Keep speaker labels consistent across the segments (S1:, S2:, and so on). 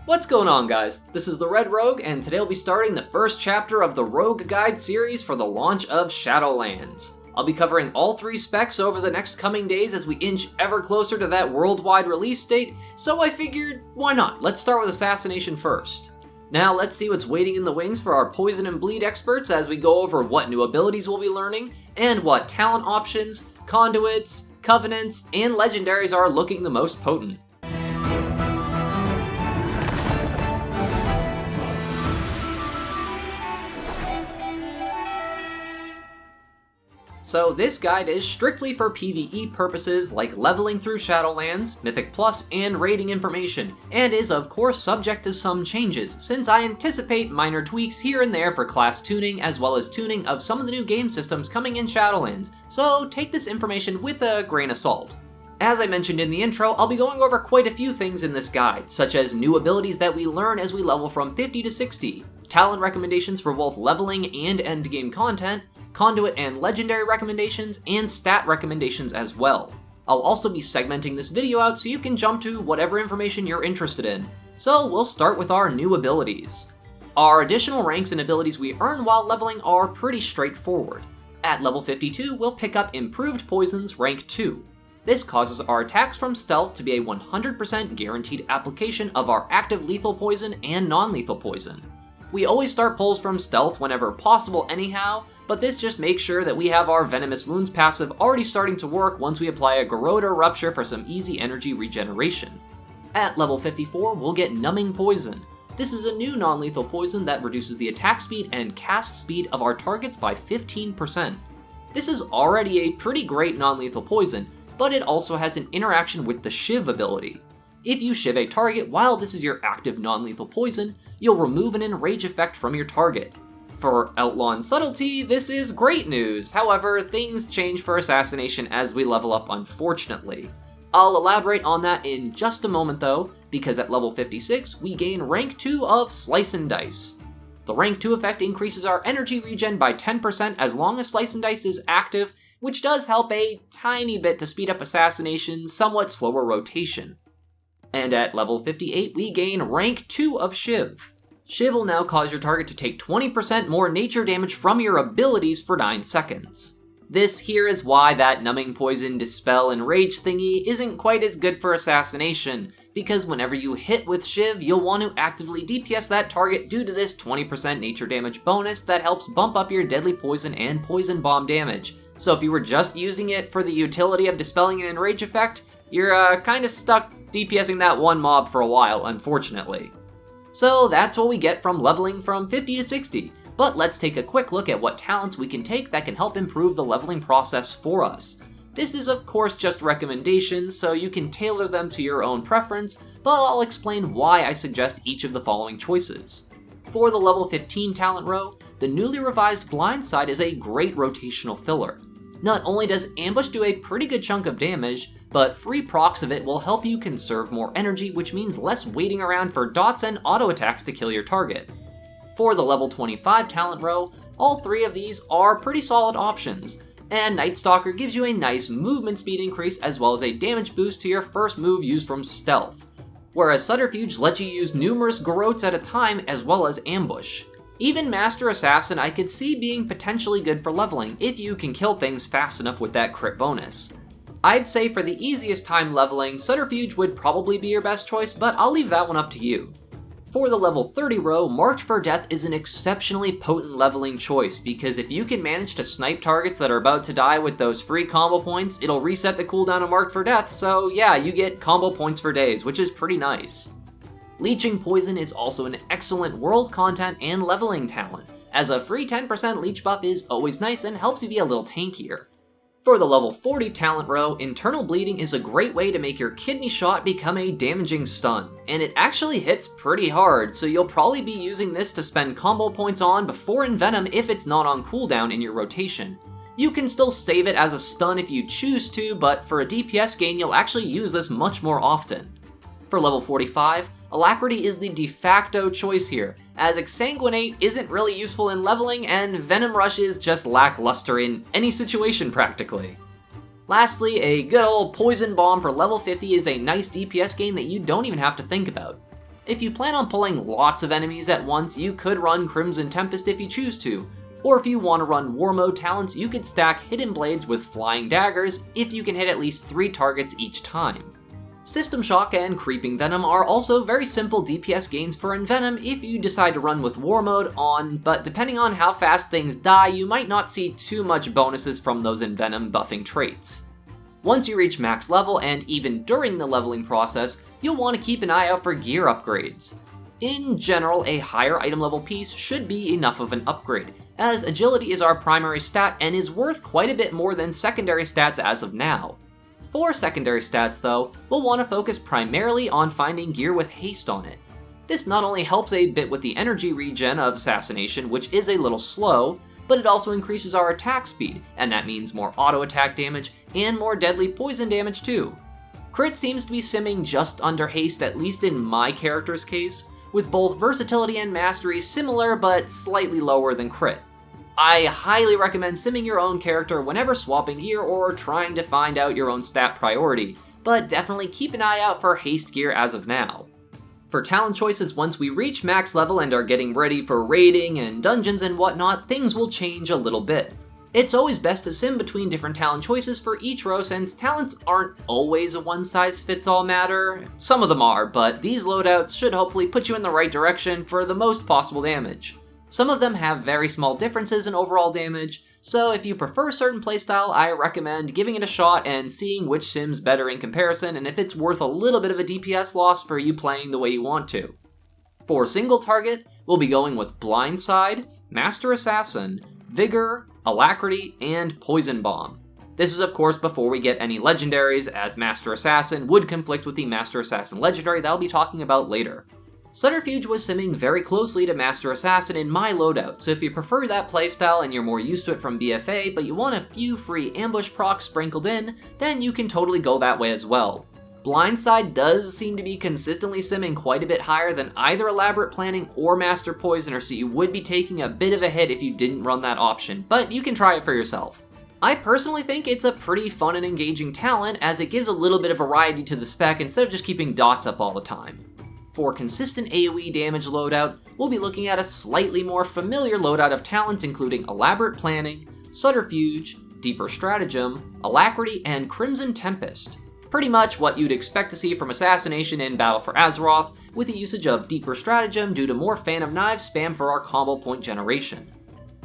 S1: What's going on, guys? This is the Red Rogue, and today we'll be starting the first chapter of the Rogue Guide series for the launch of Shadowlands. I'll be covering all 3 specs over the next coming days as we inch ever closer to that worldwide release date, so I figured, why not? Let's start with Assassination first. Now let's see what's waiting in the wings for our Poison and Bleed experts as we go over what new abilities we'll be learning, and what talent options, Conduits, Covenants, and Legendaries are looking the most potent. So this guide is strictly for PvE purposes like leveling through Shadowlands, Mythic Plus, and raiding information, and is of course subject to some changes, since I anticipate minor tweaks here and there for class tuning as well as tuning of some of the new game systems coming in Shadowlands, so take this information with a grain of salt. As I mentioned in the intro, I'll be going over quite a few things in this guide, such as new abilities that we learn as we level from 50 to 60, talent recommendations for both leveling and endgame content, Conduit and Legendary recommendations, and stat recommendations as well. I'll also be segmenting this video out so you can jump to whatever information you're interested in. So we'll start with our new abilities. Our additional ranks and abilities we earn while leveling are pretty straightforward. At level 52, we'll pick up Improved Poisons rank 2. This causes our attacks from stealth to be a 100% guaranteed application of our active lethal poison and non-lethal poison. We always start pulls from stealth whenever possible anyhow, but this just makes sure that we have our Venomous Wounds passive already starting to work once we apply a Garrote Rupture for some easy energy regeneration. At level 54, we'll get Numbing Poison. This is a new non-lethal poison that reduces the attack speed and cast speed of our targets by 15%. This is already a pretty great non-lethal poison, but it also has an interaction with the Shiv ability. If you shiv a target while this is your active non-lethal poison, you'll remove an enrage effect from your target. For Outlaw and Subtlety, this is great news, however, things change for Assassination as we level up, unfortunately. I'll elaborate on that in just a moment though, because at level 56, we gain rank 2 of Slice and Dice. The rank 2 effect increases our energy regen by 10% as long as Slice and Dice is active, which does help a tiny bit to speed up Assassination's somewhat slower rotation. And at level 58, we gain rank 2 of Shiv. Shiv will now cause your target to take 20% more nature damage from your abilities for 9 seconds. This here is why that Numbing Poison, Dispel, and Rage thingy isn't quite as good for Assassination, because whenever you hit with Shiv, you'll want to actively DPS that target due to this 20% nature damage bonus that helps bump up your Deadly Poison and Poison Bomb damage. So if you were just using it for the utility of dispelling an enrage effect, you're kinda stuck DPSing that one mob for a while, unfortunately. So that's what we get from leveling from 50 to 60, but let's take a quick look at what talents we can take that can help improve the leveling process for us. This is of course just recommendations, so you can tailor them to your own preference, but I'll explain why I suggest each of the following choices. For the level 15 talent row, the newly revised Blindside is a great rotational filler. Not only does Ambush do a pretty good chunk of damage, but free procs of it will help you conserve more energy, which means less waiting around for dots and auto attacks to kill your target. For the level 25 talent row, all 3 of these are pretty solid options, and Night Stalker gives you a nice movement speed increase as well as a damage boost to your first move used from stealth, whereas Subterfuge lets you use numerous Garrotes at a time as well as Ambush. Even Master Assassin I could see being potentially good for leveling if you can kill things fast enough with that crit bonus. I'd say for the easiest time leveling, Subterfuge would probably be your best choice, but I'll leave that one up to you. For the level 30 row, March for Death is an exceptionally potent leveling choice, because if you can manage to snipe targets that are about to die with those free combo points, it'll reset the cooldown of March for Death, so yeah, you get combo points for days, which is pretty nice. Leeching Poison is also an excellent world content and leveling talent, as a free 10% leech buff is always nice and helps you be a little tankier. For the level 40 talent row, Internal Bleeding is a great way to make your kidney shot become a damaging stun, and it actually hits pretty hard, so you'll probably be using this to spend combo points on before Envenom if it's not on cooldown in your rotation. You can still save it as a stun if you choose to, but for a DPS gain you'll actually use this much more often. For level 45, Alacrity is the de facto choice here, as Exsanguinate isn't really useful in leveling and Venom Rush is just lackluster in any situation practically. Lastly, a good old Poison Bomb for level 50 is a nice DPS gain that you don't even have to think about. If you plan on pulling lots of enemies at once, you could run Crimson Tempest if you choose to, or if you want to run War Mode talents, you could stack Hidden Blades with Flying Daggers if you can hit at least 3 targets each time. System Shock and Creeping Venom are also very simple DPS gains for Envenom if you decide to run with War Mode on, but depending on how fast things die, you might not see too much bonuses from those Envenom buffing traits. Once you reach max level, and even during the leveling process, you'll want to keep an eye out for gear upgrades. In general, a higher item level piece should be enough of an upgrade, as agility is our primary stat and is worth quite a bit more than secondary stats as of now. For secondary stats though, we'll want to focus primarily on finding gear with haste on it. This not only helps a bit with the energy regen of Assassination, which is a little slow, but it also increases our attack speed, and that means more auto attack damage and more deadly poison damage too. Crit seems to be simming just under haste, at least in my character's case, with both versatility and mastery similar but slightly lower than crit. I highly recommend simming your own character whenever swapping gear or trying to find out your own stat priority, but definitely keep an eye out for haste gear as of now. For talent choices, once we reach max level and are getting ready for raiding and dungeons and whatnot, things will change a little bit. It's always best to sim between different talent choices for each row, since talents aren't always a one-size-fits-all matter. Some of them are, but these loadouts should hopefully put you in the right direction for the most possible damage. Some of them have very small differences in overall damage, so if you prefer a certain playstyle, I recommend giving it a shot and seeing which sim's better in comparison, and if it's worth a little bit of a DPS loss for you playing the way you want to. For single target, we'll be going with Blindside, Master Assassin, Vigor, Alacrity, and Poison Bomb. This is of course before we get any legendaries, as Master Assassin would conflict with the Master Assassin legendary that I'll be talking about later. Subterfuge was simming very closely to Master Assassin in my loadout, so if you prefer that playstyle and you're more used to it from BFA, but you want a few free ambush procs sprinkled in, then you can totally go that way as well. Blindside does seem to be consistently simming quite a bit higher than either Elaborate Planning or Master Poisoner, so you would be taking a bit of a hit if you didn't run that option, but you can try it for yourself. I personally think it's a pretty fun and engaging talent, as it gives a little bit of variety to the spec instead of just keeping dots up all the time. For consistent AoE damage loadout, we'll be looking at a slightly more familiar loadout of talents including Elaborate Planning, Subterfuge, Deeper Stratagem, Alacrity, and Crimson Tempest. Pretty much what you'd expect to see from Assassination in Battle for Azeroth, with the usage of Deeper Stratagem due to more Fan of Knives spam for our combo point generation.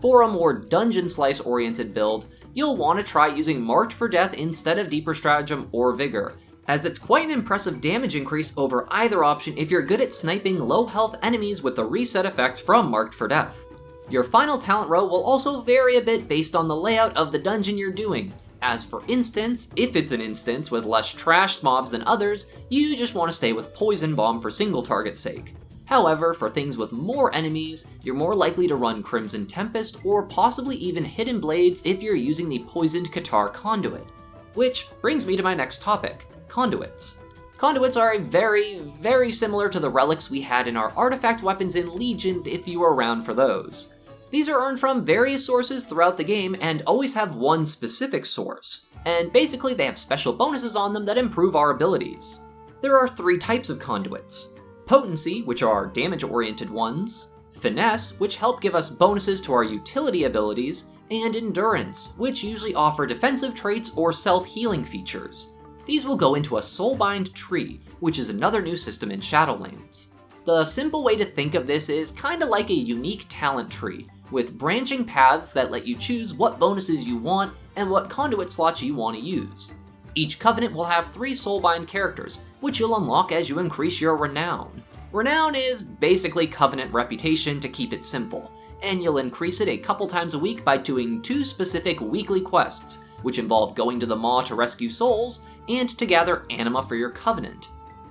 S1: For a more dungeon slice oriented build, you'll want to try using Marked for Death instead of Deeper Stratagem or Vigor, as it's quite an impressive damage increase over either option if you're good at sniping low health enemies with the reset effect from Marked for Death. Your final talent row will also vary a bit based on the layout of the dungeon you're doing, as for instance, if it's an instance with less trash mobs than others, you just want to stay with Poison Bomb for single target sake. However, for things with more enemies, you're more likely to run Crimson Tempest or possibly even Hidden Blades if you're using the Poisoned Catar Conduit. Which brings me to my next topic. Conduits. Conduits are very similar to the relics we had in our artifact weapons in Legion if you were around for those. These are earned from various sources throughout the game and always have one specific source, and basically they have special bonuses on them that improve our abilities. There are 3 types of conduits: Potency, which are damage-oriented ones, Finesse, which help give us bonuses to our utility abilities, and Endurance, which usually offer defensive traits or self-healing features. These will go into a Soulbind tree, which is another new system in Shadowlands. The simple way to think of this is kinda like a unique talent tree, with branching paths that let you choose what bonuses you want and what conduit slots you want to use. Each covenant will have 3 Soulbind characters, which you'll unlock as you increase your Renown. Renown is basically Covenant Reputation to keep it simple, and you'll increase it a couple times a week by doing 2 specific weekly quests, which involve going to the Maw to rescue souls, and to gather Anima for your Covenant.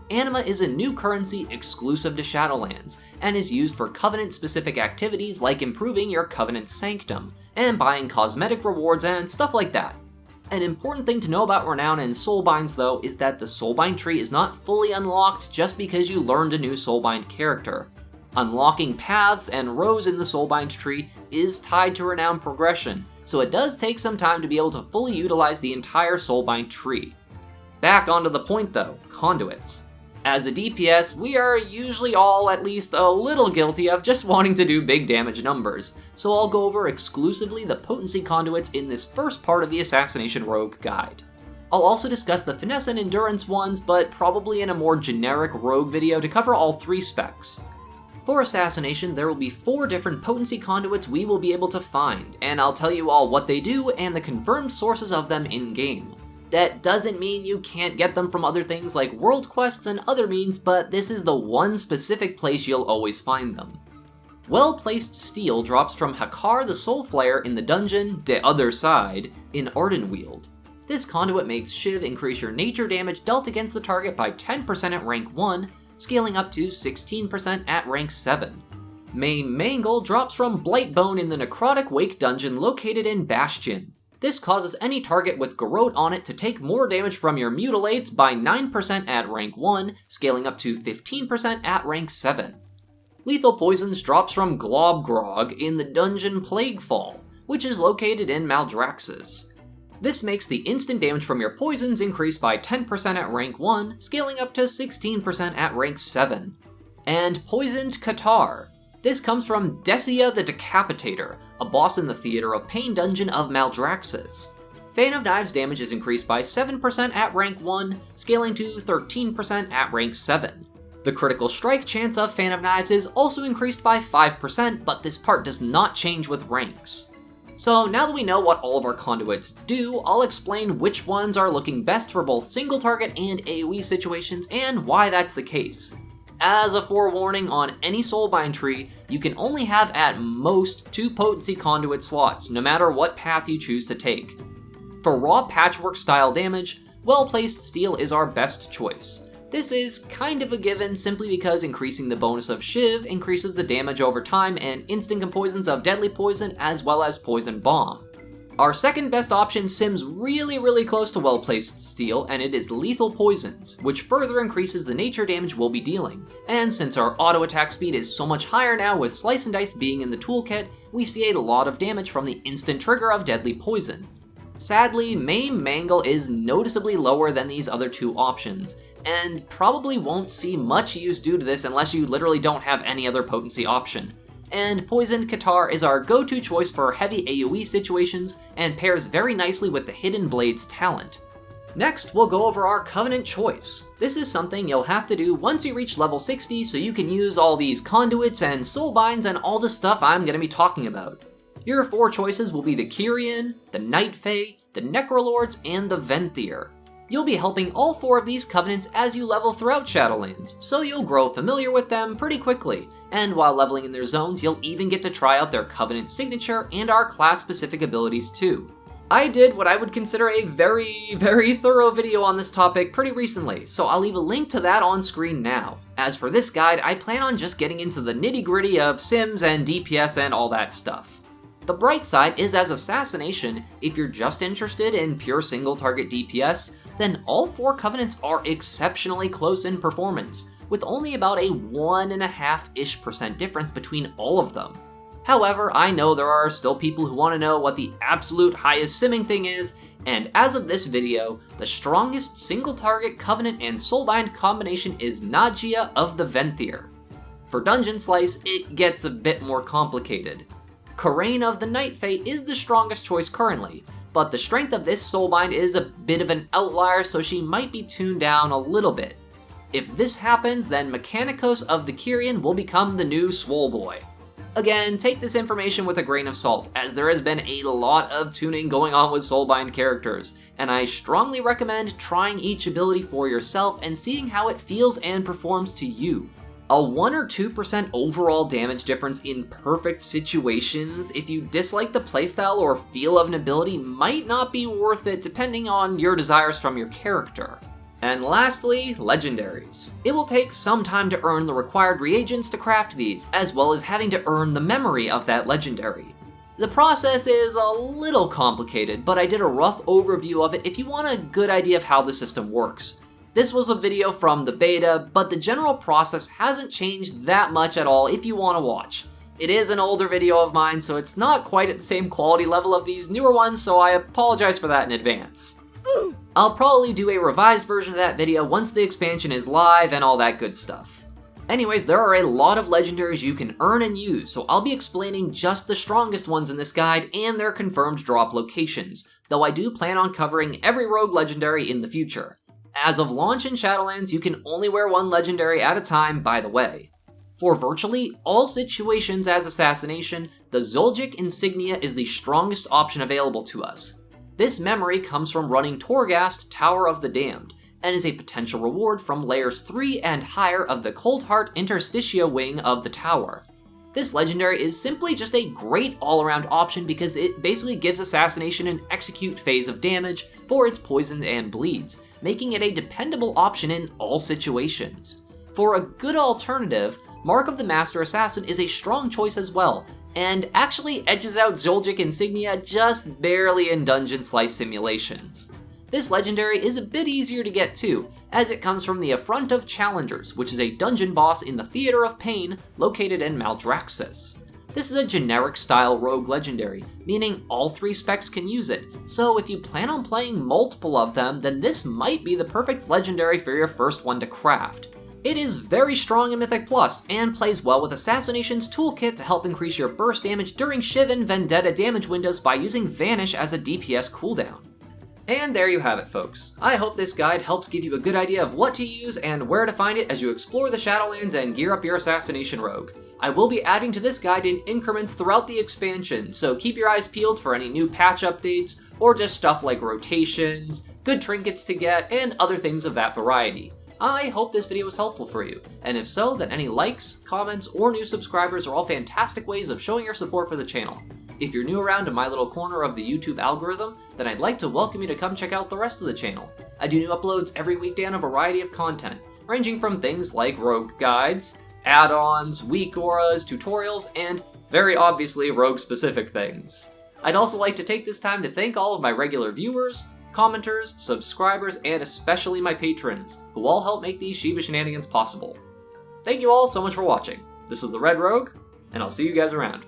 S1: Anima is a new currency exclusive to Shadowlands, and is used for Covenant-specific activities like improving your Covenant Sanctum, and buying cosmetic rewards and stuff like that. An important thing to know about Renown and Soulbinds though is that the Soulbind tree is not fully unlocked just because you learned a new Soulbind character. Unlocking paths and rows in the Soulbind tree is tied to Renown progression, so it does take some time to be able to fully utilize the entire Soulbind tree. Back onto the point though, conduits. As a DPS, we are usually all at least a little guilty of just wanting to do big damage numbers, so I'll go over exclusively the potency conduits in this first part of the Assassination Rogue guide. I'll also discuss the finesse and endurance ones, but probably in a more generic rogue video to cover all 3 specs. For Assassination, there will be 4 different potency conduits we will be able to find, and I'll tell you all what they do and the confirmed sources of them in-game. That doesn't mean you can't get them from other things like world quests and other means, but this is the one specific place you'll always find them. Well-placed steel drops from Hakar the Soul Flare in the dungeon The Other Side in Ardenweald. This conduit makes Shiv increase your nature damage dealt against the target by 10% at rank 1, scaling up to 16% at rank 7. May Mangle drops from Blightbone in the Necrotic Wake dungeon located in Bastion. This causes any target with Garrote on it to take more damage from your mutilates by 9% at rank 1, scaling up to 15% at rank 7. Lethal Poisons drops from Globgrog in the dungeon Plaguefall, which is located in Maldraxxus. This makes the instant damage from your poisons increase by 10% at rank 1, scaling up to 16% at rank 7. And Poisoned Catar. This comes from Desia the Decapitator, a boss in the Theater of Pain dungeon of Maldraxxus. Fan of Knives damage is increased by 7% at rank 1, scaling to 13% at rank 7. The critical strike chance of Fan of Knives is also increased by 5%, but this part does not change with ranks. So now that we know what all of our conduits do, I'll explain which ones are looking best for both single target and AoE situations and why that's the case. As a forewarning, on any Soulbind tree, you can only have at most 2 potency conduit slots, no matter what path you choose to take. For raw patchwork style damage, well-placed steel is our best choice. This is kind of a given simply because increasing the bonus of Shiv increases the damage over time and instant poisons of Deadly Poison as well as Poison Bomb. Our second best option sims really close to well-placed steel, and it is Lethal Poisons, which further increases the nature damage we'll be dealing. And since our auto attack speed is so much higher now with Slice and Dice being in the toolkit, we see a lot of damage from the instant trigger of Deadly Poison. Sadly, Maim Mangle is noticeably lower than these other 2 options, and probably won't see much use due to this unless you literally don't have any other potency option. And Poisoned Catar is our go-to choice for heavy AoE situations and pairs very nicely with the Hidden Blades talent. Next, we'll go over our Covenant choice. This is something you'll have to do once you reach level 60 so you can use all these conduits and soulbinds and all the stuff I'm going to be talking about. Your 4 choices will be the Kyrian, the Night Fae, the Necrolords, and the Venthyr. You'll be helping all 4 of these covenants as you level throughout Shadowlands, so you'll grow familiar with them pretty quickly, and while leveling in their zones, you'll even get to try out their covenant signature and our class-specific abilities too. I did what I would consider a very thorough video on this topic pretty recently, so I'll leave a link to that on screen now. As for this guide, I plan on just getting into the nitty-gritty of sims and DPS and all that stuff. The bright side is as Assassination, if you're just interested in pure single-target DPS, then all 4 covenants are exceptionally close in performance, with only about a 1.5% difference between all of them. However, I know there are still people who want to know what the absolute highest simming thing is, and as of this video, the strongest single-target Covenant and Soulbind combination is Nagia of the Venthyr. For Dungeon Slice, it gets a bit more complicated. Karain of the Night Fae is the strongest choice currently, but the strength of this Soulbind is a bit of an outlier, so she might be tuned down a little bit. If this happens, then Mechanicos of the Kyrian will become the new Swole Boy. Again, take this information with a grain of salt, as there has been a lot of tuning going on with Soulbind characters, and I strongly recommend trying each ability for yourself and seeing how it feels and performs to you. A 1 or 2% overall damage difference in perfect situations, if you dislike the playstyle or feel of an ability, might not be worth it depending on your desires from your character. And lastly, Legendaries. It will take some time to earn the required reagents to craft these, as well as having to earn the memory of that legendary. The process is a little complicated, but I did a rough overview of it if you want a good idea of how the system works. This was a video from the beta, but the general process hasn't changed that much at all if you want to watch. It is an older video of mine, so it's not quite at the same quality level of these newer ones, so I apologize for that in advance. I'll probably do a revised version of that video once the expansion is live and all that good stuff. Anyways, there are a lot of legendaries you can earn and use, so I'll be explaining just the strongest ones in this guide and their confirmed drop locations, though I do plan on covering every rogue legendary in the future. As of launch in Shadowlands, you can only wear one legendary at a time, by the way. For virtually all situations as Assassination, the Zul'jik insignia is the strongest option available to us. This memory comes from running Torghast, Tower of the Damned, and is a potential reward from layers 3 and higher of the Cold Heart Interstitio wing of the tower. This legendary is simply just a great all-around option because it basically gives Assassination an execute phase of damage for its poisons and bleeds, making it a dependable option in all situations. For a good alternative, Mark of the Master Assassin is a strong choice as well, and actually edges out Zul'jik insignia just barely in dungeon slice simulations. This legendary is a bit easier to get too, as it comes from the Affront of Challengers, which is a dungeon boss in the Theater of Pain located in Maldraxxus. This is a generic style rogue legendary, meaning all 3 specs can use it, so if you plan on playing multiple of them, then this might be the perfect legendary for your first one to craft. It is very strong in Mythic Plus, and plays well with Assassinations toolkit to help increase your burst damage during Shiv and Vendetta damage windows by using Vanish as a DPS cooldown. And there you have it, folks. I hope this guide helps give you a good idea of what to use and where to find it as you explore the Shadowlands and gear up your Assassination Rogue. I will be adding to this guide in increments throughout the expansion, so keep your eyes peeled for any new patch updates, or just stuff like rotations, good trinkets to get, and other things of that variety. I hope this video was helpful for you, and if so, then any likes, comments, or new subscribers are all fantastic ways of showing your support for the channel. If you're new around to my little corner of the YouTube algorithm, then I'd like to welcome you to come check out the rest of the channel. I do new uploads every weekday on a variety of content, ranging from things like rogue guides, add-ons, weak auras, tutorials, and, very obviously, rogue-specific things. I'd also like to take this time to thank all of my regular viewers, commenters, subscribers, and especially my patrons, who all help make these Shiba shenanigans possible. Thank you all so much for watching. This is the Red Rogue, and I'll see you guys around.